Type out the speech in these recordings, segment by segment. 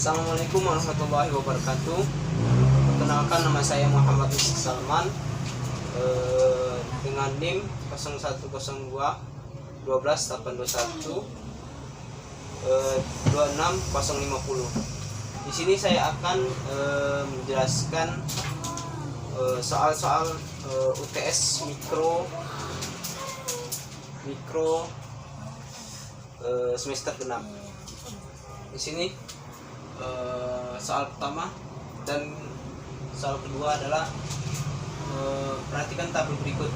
Assalamualaikum warahmatullahi wabarakatuh. Perkenalkan, nama saya Muhammad Salman dengan NIM 0102 12821 26050. Di sini saya akan menjelaskan soal-soal UTS mikro semester 6. Di sini soal pertama dan soal kedua adalah perhatikan tabel berikut.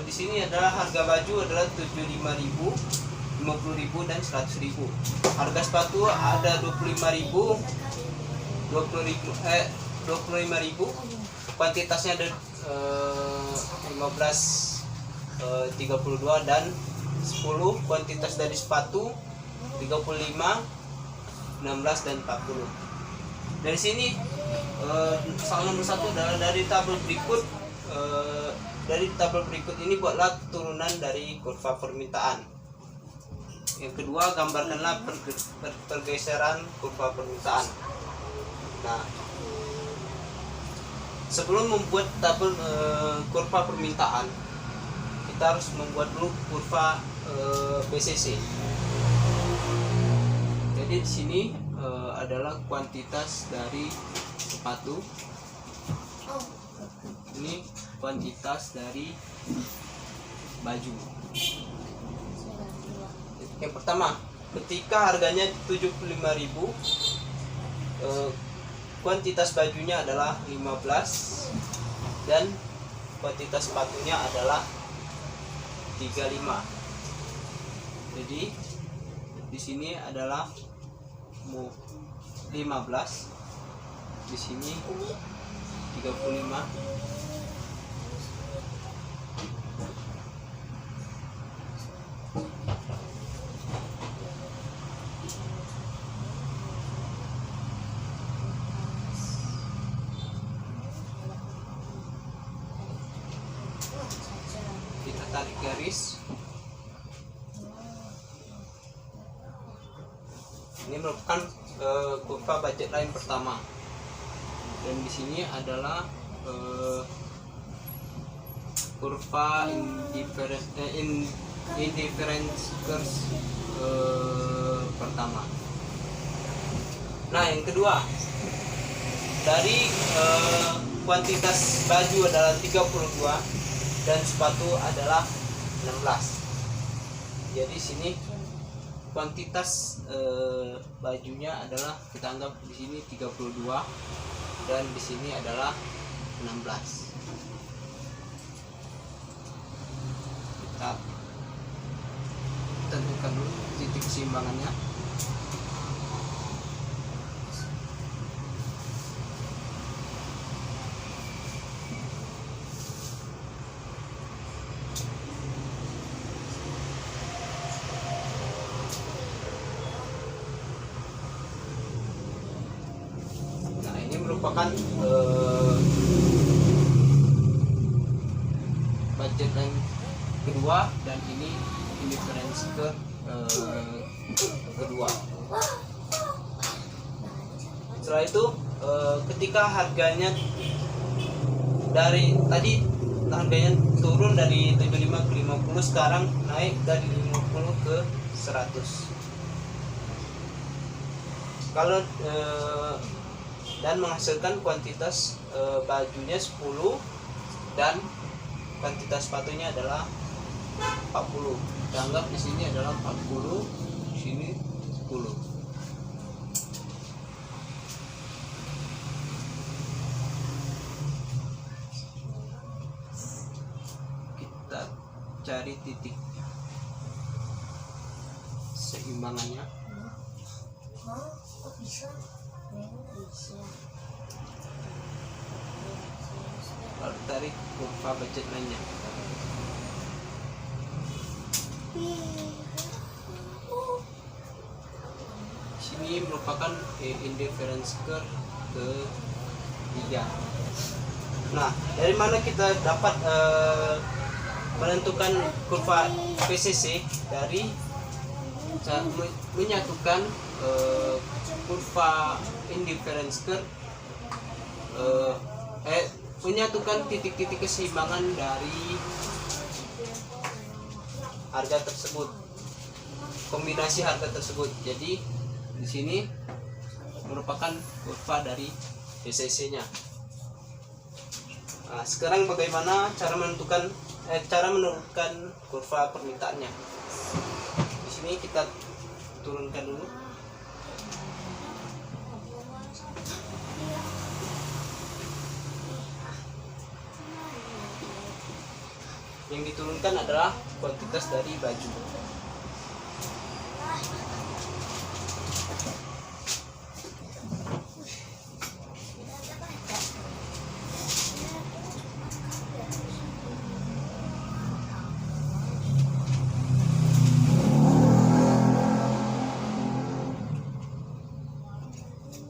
Di sini adalah harga baju adalah 75.000, 50.000 dan 100.000. Harga sepatu ada 25.000, 25.000. Kuantitasnya ada 15, 32 dan 10. Kuantitas dari sepatu 35, 16 dan 40. Dari sini soal nomor 1 adalah dari tabel berikut. Dari tabel berikut ini buatlah turunan dari kurva permintaan. Yang kedua, gambarkanlah pergeseran kurva permintaan. Nah, sebelum membuat tabel kurva permintaan, kita harus membuat dulu kurva PCC. Jadi di sini adalah kuantitas dari sepatu. Ini kuantitas dari baju. Yang pertama, ketika harganya 75.000, kuantitas bajunya adalah 15 dan kuantitas sepatunya adalah 35. Jadi di sini adalah 15, di sini 35, kita tarik garis. Ini merupakan kurva budget line pertama, dan di sini adalah kurva indifference curve pertama. Nah, yang kedua, dari kuantitas baju adalah 32 dan sepatu adalah 16. Jadi sini kuantitas bajunya adalah, kita anggap di sini 32 dan di sini adalah 16. Kita tentukan dulu titik keseimbangannya. Merupakan budget yang kedua, dan ini indifference ke kedua. Setelah itu ketika harganya dari tadi harganya turun dari 75 ke 50, sekarang naik dari 50 ke 100. Kalau dan menghasilkan kuantitas bajunya 10 dan kuantitas sepatunya adalah 40. Kita anggap di sini adalah 40, di sini 10. Kita cari titik seimbangannya. Kok bisa? Lalu tarik kurva budget lainnya. Sini merupakan indifference curve ke-3. Nah, dari mana kita dapat menentukan kurva PCC? Dari menyatukan kurva indifference curve menyatukan titik-titik keseimbangan dari harga tersebut, kombinasi harga tersebut. Jadi di sini merupakan kurva dari PCC-nya. Nah, sekarang bagaimana cara menentukan kurva permintaannya? Di sini kita turunkan dulu. Yang diturunkan adalah kuantitas dari baju.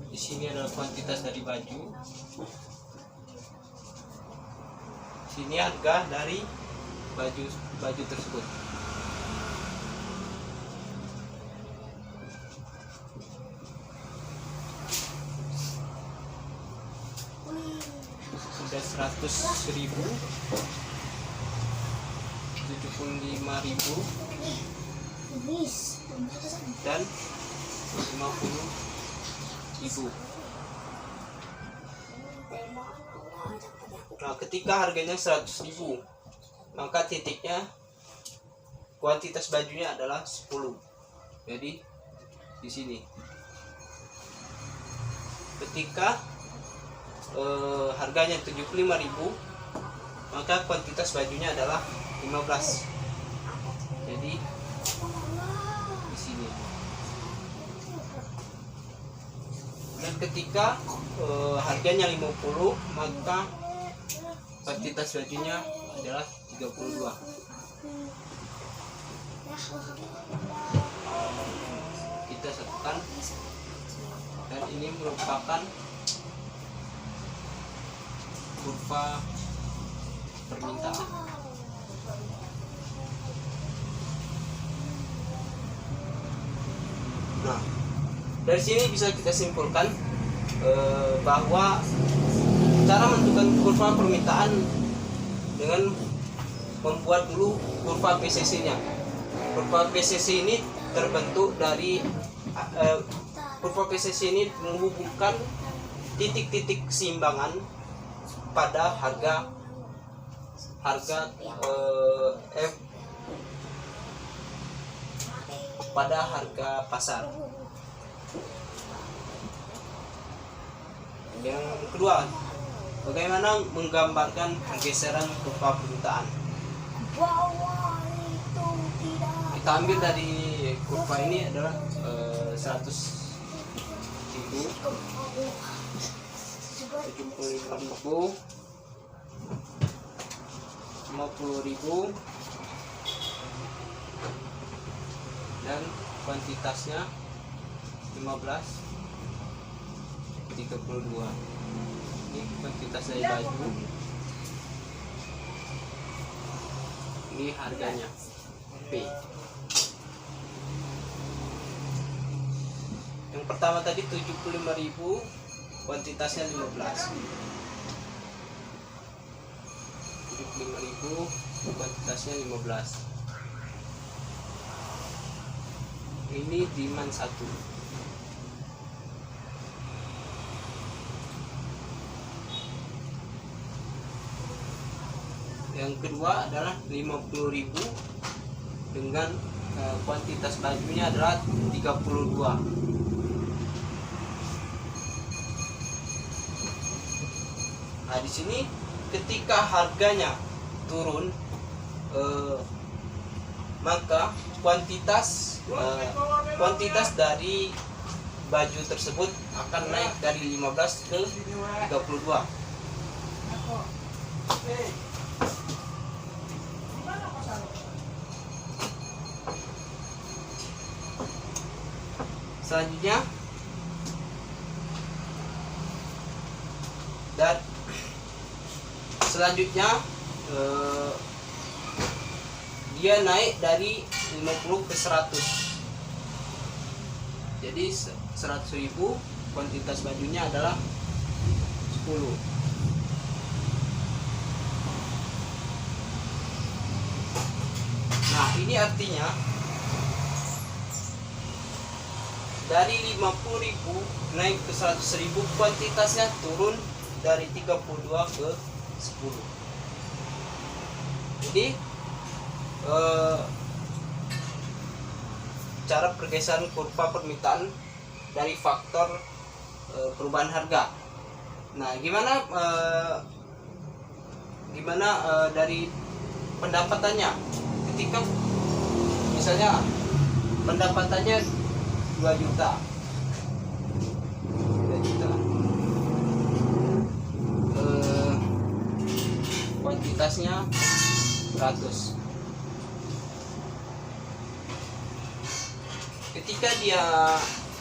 Di sini adalah kuantitas dari baju. Sini harga dari baju tersebut. Sudah 100.000, 75.000 dan 50.000. Nah, ketika harganya 100.000, maka titiknya kuantitas bajunya adalah 10. Jadi di sini. Ketika harganya 75.000, maka kuantitas bajunya adalah 15. Jadi di sini. Dan ketika harganya 50, maka kuantitas bajunya adalah 32. Kita satukan, dan ini merupakan kurva permintaan. Nah, dari sini bisa kita simpulkan bahwa cara menentukan kurva permintaan dengan membuat dulu kurva PCC-nya. Kurva PCC ini terbentuk dari kurva PCC ini menghubungkan titik-titik keseimbangan pada pada harga pasar. Yang kedua, bagaimana menggambarkan pergeseran kurva permintaan? Kita ambil dari kurva ini adalah 100.000, 75.000, 50.000, dan kuantitasnya 15, 32. Ini kuantitas dari baju, ini harganya P. Yang pertama tadi 75.000, kuantitasnya 15. 75.000, kuantitasnya 15. Ini demand 1. Yang kedua adalah 50.000 dengan kuantitas bajunya adalah 32. Nah, di sini ketika harganya turun, maka kuantitas dari baju tersebut akan naik dari 15 ke 32. Selanjutnya, dia naik dari 50 ke 100. Jadi 100.000 kuantitas bajunya adalah 10. Nah, ini artinya dari 50.000 naik ke 100.000, kuantitasnya turun dari 32 ke 10. Jadi cara pergeseran kurva permintaan dari faktor perubahan harga. Nah, gimana dari pendapatannya? Ketika misalnya pendapatannya 2 juta, kuantitasnya 100. Ketika dia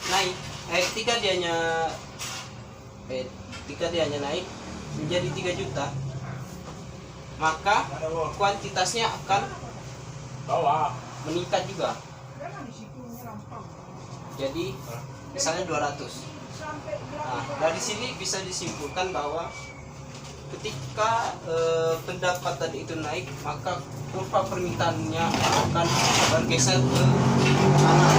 naik, ketika dianya naik menjadi 3 juta, maka kuantitasnya akan meningkat juga. Jadi misalnya 200. Nah, dari sini bisa disimpulkan bahwa ketika pendapatan itu naik, maka kurva permintaannya akan bergeser ke kanan.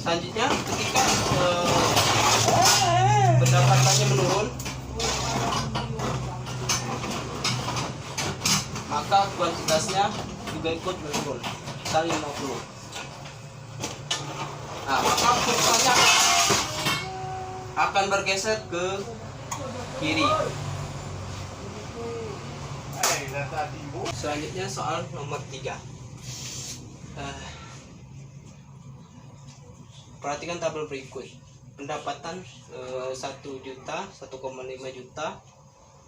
Selanjutnya, ketika pendapatannya menurun, maka kuantitasnya juga ikut menurun, misalnya 50. Nah, maka kurvanya akan bergeser ke kiri. Selanjutnya soal nomor 3. Perhatikan tabel berikut. Pendapatan 1 juta, 1,5 juta,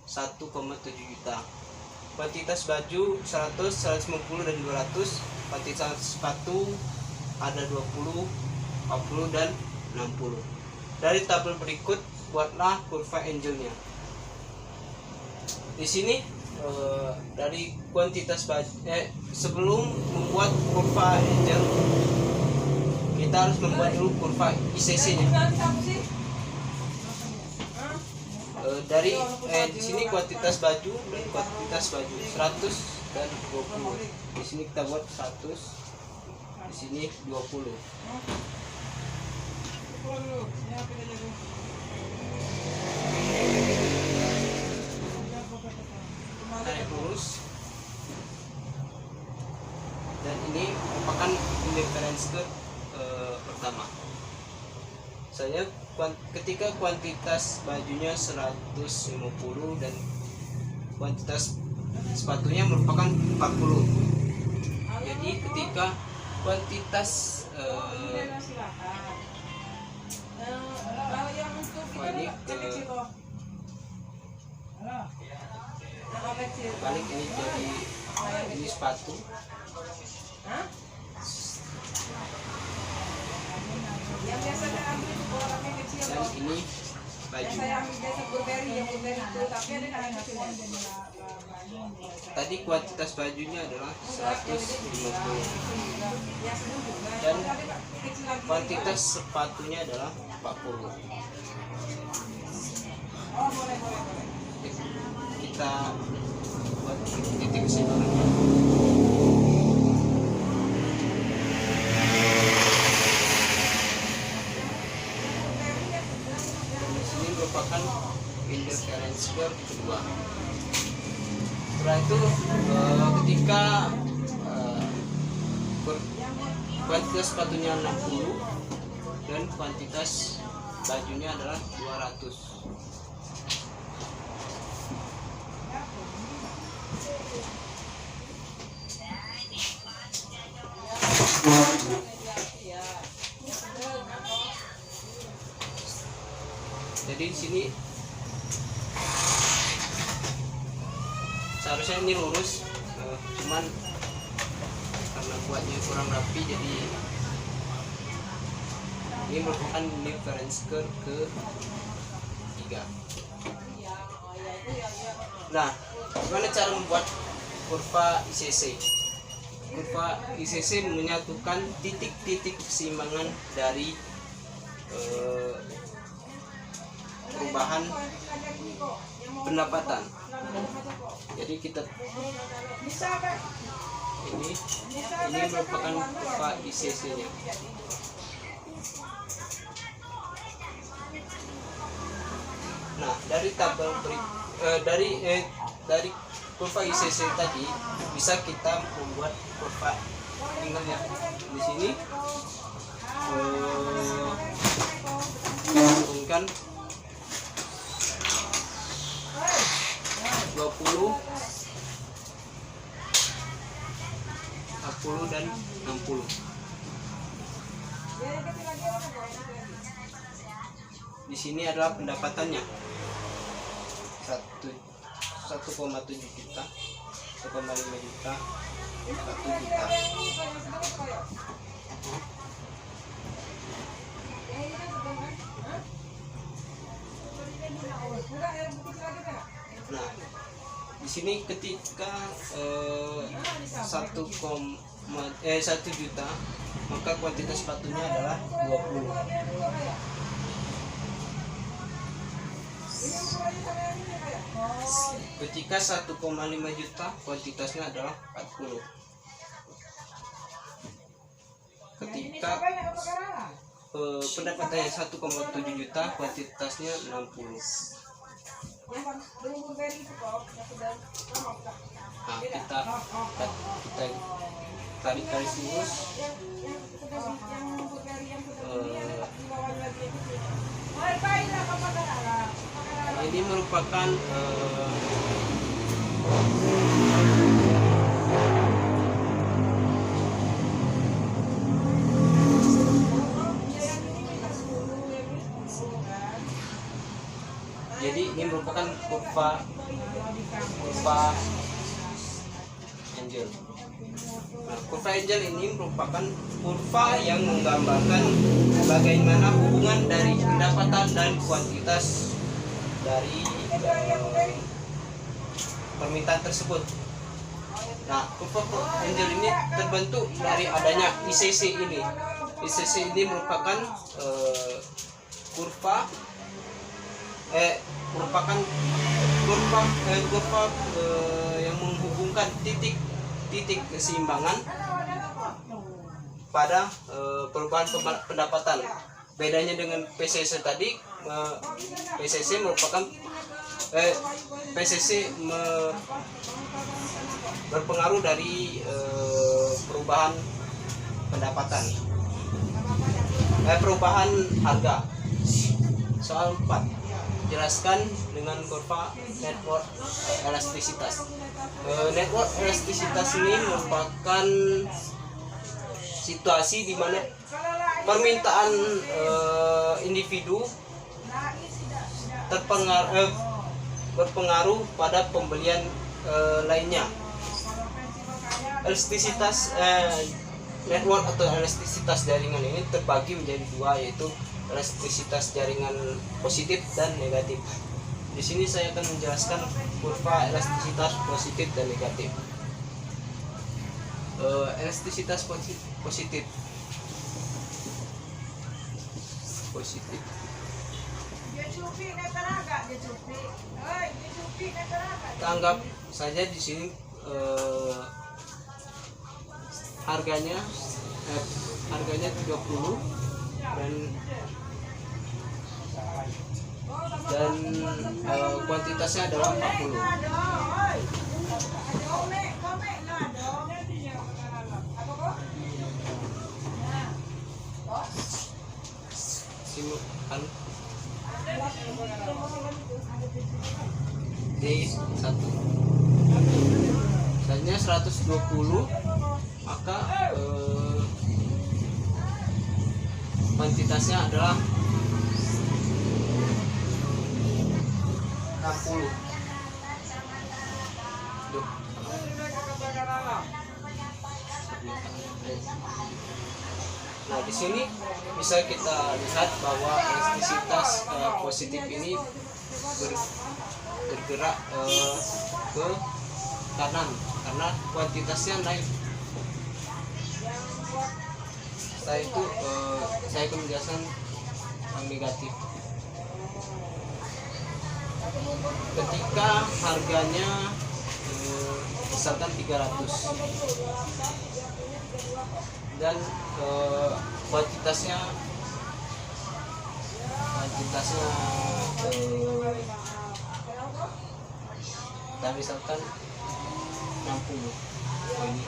1,7 juta. Kuantitas baju 100, 150 dan 200. Kuantitas sepatu ada 20, 40 dan 60. Dari tabel berikut buatlah kurva angelnya. Di sini dari kuantitas baju, sebelum membuat kurva angel, kita harus membuat dulu kurva ICC-nya. Dari di sini kuantitas baju dan kuantitas baju 100 dan 20. Di sini kita buat 100, di sini 20. Tarik lurus, dan ini merupakan indifference curve pertama. Saya ketika kuantitas bajunya 150 dan kuantitas sepatunya merupakan 40. Jadi ketika kuantitas balik ini jadi ini sepatu, dan ini baju. Tadi kuantitas bajunya adalah 150 dan kuantitas sepatunya adalah 40. Kita buat titik kesimpulannya. Ini merupakan indifference curve kedua. Setelah itu ketika kuantitas sepatunya 60 dan kuantitas bajunya adalah 200. Jadi di sini seharusnya ini lurus, cuman karena buatnya kurang rapi, jadi ini merupakan difference curve ke 3. Nah, gimana cara membuat kurva ICC? kurva ICC menyatukan titik-titik keseimbangan dari perubahan pendapatan. Jadi kita ini merupakan kurva ICC-nya. Nah, dari tabel dari kurva ICC tadi bisa kita membuat kurva tinggalnya di sini menghubungkan 20, 40 dan 60. Di sini adalah pendapatannya 1,7 juta, 1,5 juta, 1 juta. Nah, di sini ketika 1 juta, maka kuantitas sepatunya adalah 20. Ketika 1,5 juta, kuantitasnya adalah 40. Ketika pendapatannya 1,7 juta, kuantitasnya 60. Nah, kita tarik garis lurus. Ini merupakan jadi ini merupakan kurva Angel. Nah, kurva Angel ini merupakan kurva yang menggambarkan bagaimana hubungan dari pendapatan dan kuantitas dari permintaan tersebut. Nah, kurva Angel ini terbentuk dari adanya ICC ini. ICC ini merupakan kurva yang menghubungkan titik keseimbangan pada perubahan pendapatan. Bedanya dengan PCC tadi, PCC merupakan berpengaruh dari perubahan pendapatan, perubahan harga. Soal 4, jelaskan dengan kurva network elastisitas. Network elastisitas ini merupakan situasi di mana permintaan individu berpengaruh pada pembelian lainnya. Elastisitas network atau elastisitas jaringan ini terbagi menjadi dua, yaitu elastisitas jaringan positif dan negatif. Di sini saya akan menjelaskan kurva elastisitas positif dan negatif. Elastisitas positif. Kita anggap saja di sini harganya 30 dan kuantitasnya adalah 40. D1 misalnya 120, maka kuantitasnya adalah 60. Nah, di sini bisa kita lihat bahwa elastisitas positif ini bergerak ke kanan karena kuantitasnya naik. setelah itu saya akan menjelaskan yang negatif. Ketika harganya misalkan 300 dan kuantitasnya dan misalkan 60. Ini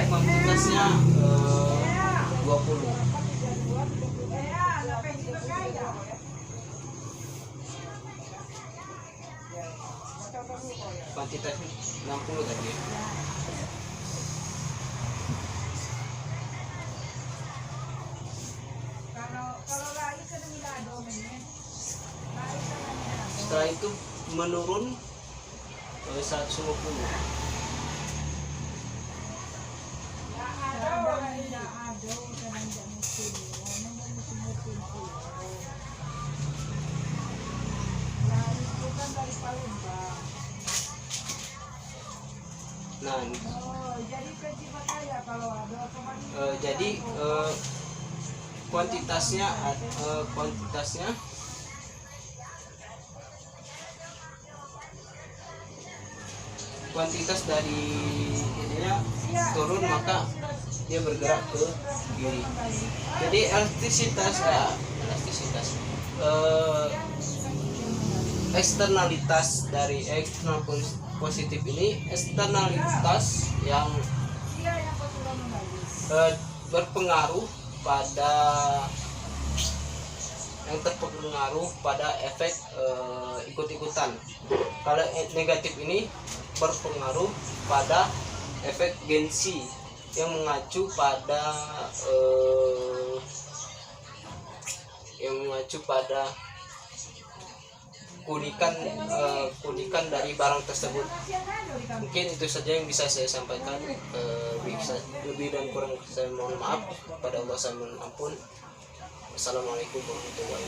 kuantitasnya 20. Kuantitasnya 60 tadi ya. Setelah itu menurun 150. Nah, jadi kuantitasnya kuantitas dari ininya turun, maka dia bergerak ke kiri. Jadi eksternalitas dari eksternal positif ini eksternalitas yang terpengaruh pada efek ikut-ikutan. Kalau negatif ini berpengaruh pada efek Gensi yang mengacu pada keunikan dari barang tersebut. Mungkin itu saja yang bisa saya sampaikan. Lebih dan kurang saya mohon maaf. Pada Allah saya mohon ampun. Assalamualaikum warahmatullahi wabarakatuh.